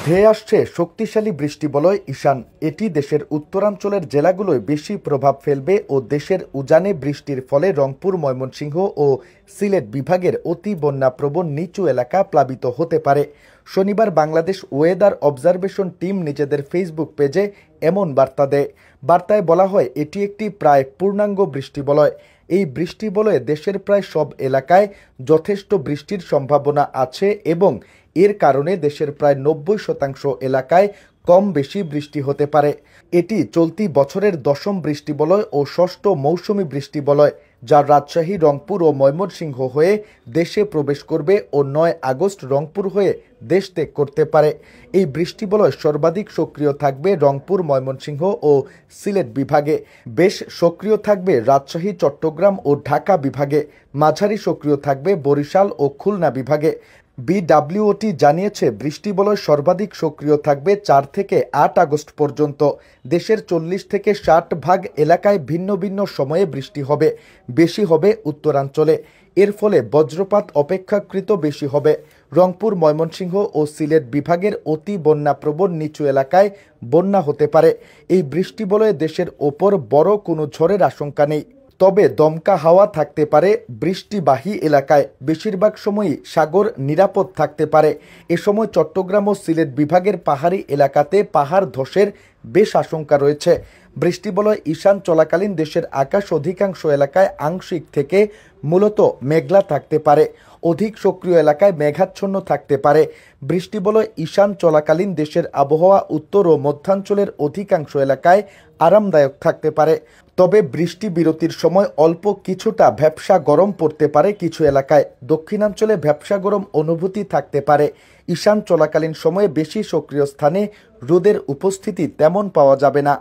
ধেয়ে আসছে শক্তিশালী বৃষ্টিবলয় ঈশান। এটি দেশের উত্তরাঞ্চলের জেলাগুলোয় বেশি প্রভাব ফেলবে ও দেশের উজানে বৃষ্টির ফলে রংপুর, ময়মনসিংহ ও সিলেট বিভাগের অতি বন্যাপ্রবণ নিচু এলাকা প্লাবিত হতে পারে। শনিবার বাংলাদেশ ওয়েদার অবজারভেশন টিম নিজেদের ফেসবুক পেজে এমন বার্তা দেয়। বার্তায় বলা হয়, এটি একটি প্রায় পূর্ণাঙ্গ বৃষ্টিবলয়। এই বৃষ্টিবলয়ে দেশের প্রায় সব এলাকায় যথেষ্ট বৃষ্টির সম্ভাবনা আছে এবং এর কারণে দেশের প্রায় 90% এলাকায় কম বেশি বৃষ্টি হতে পারে। এটি চলতি বছরের 10ম বৃষ্টিবলয় ও 6ষ্ঠ মৌসুমি বৃষ্টিবলয়, যা রাজশাহী, রংপুর ও ময়মনসিংহ হয়ে দেশে প্রবেশ করবে ও 9 আগস্ট রংপুর হয়ে দেশ ত্যাগ করতে পারে। এই বৃষ্টিবলয় সর্বাধিক সক্রিয় থাকবে রংপুর, ময়মনসিংহ ও সিলেট বিভাগে। বেশ সক্রিয় থাকবে রাজশাহী, চট্টগ্রাম ও ঢাকা বিভাগে। মাঝারি সক্রিয় থাকবে বরিশাল ও খুলনা বিভাগে। বিডব্লিউটি জানিয়েছে, বৃষ্টিবলয় সর্বাধিক সক্রিয় থাকবে 4 থেকে 8 আগস্ট পর্যন্ত। দেশের 40 থেকে 60% এলাকায় ভিন্ন ভিন্ন সময়ে বৃষ্টি হবে। বেশি হবে উত্তরাঞ্চলে। এর ফলে বজ্রপাত অপেক্ষাকৃত বেশি হবে। রংপুর, ময়মনসিংহ ও সিলেট বিভাগের অতি বন্যাপ্রবণ নিচু এলাকায় বন্যা হতে পারে। এই বৃষ্টিবলয়ে দেশের ওপর বড় কোনো ঝড়ের আশঙ্কা নেই। তবে দমকা হাওয়া থাকতে পারে বৃষ্টিবাহী এলাকায়। বেশিরভাগ সময়ই সাগর নিরাপদ থাকতে পারে। এ সময় চট্টগ্রাম ও সিলেট বিভাগের পাহাড়ি এলাকাতে পাহাড় ধসের বেশ আশঙ্কা রয়েছে। বৃষ্টিবলয় ঈশান চলাকালীন দেশের আকাশ অধিকাংশ এলাকায় আংশিক থেকে মূলত মেঘলা থাকতে পারে। অধিক সক্রিয় এলাকায় মেঘাচ্ছন্ন থাকতে পারে। বৃষ্টিবলয় ঈশান চলাকালীন দেশের আবহাওয়া উত্তর ও মধ্যাঞ্চলের অধিকাংশ এলাকায় আরামদায়ক থাকতে পারে। তবে বৃষ্টি বিরতির সময় অল্প কিছুটা ভ্যাপসা গরম পড়তে পারে কিছু এলাকায়। দক্ষিণাঞ্চলে ভ্যাপসা গরম অনুভূতি থাকতে পারে। ঈশান চলাকালীন সময়ে বেশি সক্রিয় স্থানে রোদের উপস্থিতি তেমন পাওয়া যাবে না।